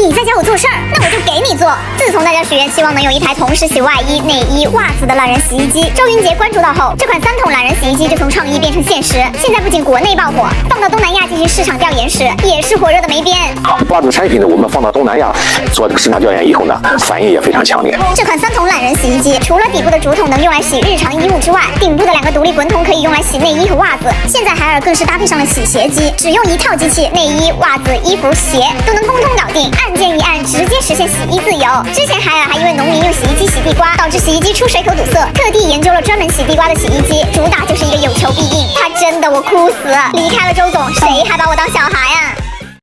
你在教我做事儿，那我就给你做。自从大家许愿希望能有一台同时洗外衣、内衣、袜子的懒人洗衣机，周云杰关注到后，这款3桶懒人洗衣机就从创意变成现实。现在不仅国内爆火，放到东南亚进行市场调研时，也是火热的没边。袜子产品呢，我们放到东南亚做这个市场调研以后呢，反应也非常强烈。这款3桶懒人洗衣机，除了底部的主桶能用来洗日常衣物之外，顶部的2个独立滚筒可以用来洗内衣和袜子。现在海尔更是搭配上了洗鞋机，只用一套机器，内衣、袜子、衣服、鞋都能通通搞定，按键一按，直接实现洗衣自由。之前海尔还因为农民用洗衣机洗地瓜，导致洗衣机出水口堵塞，特地研究了专门洗地瓜的洗衣机，主打就是一个有求必应。他真的我哭死了，离开了周总，谁还把我当小孩啊？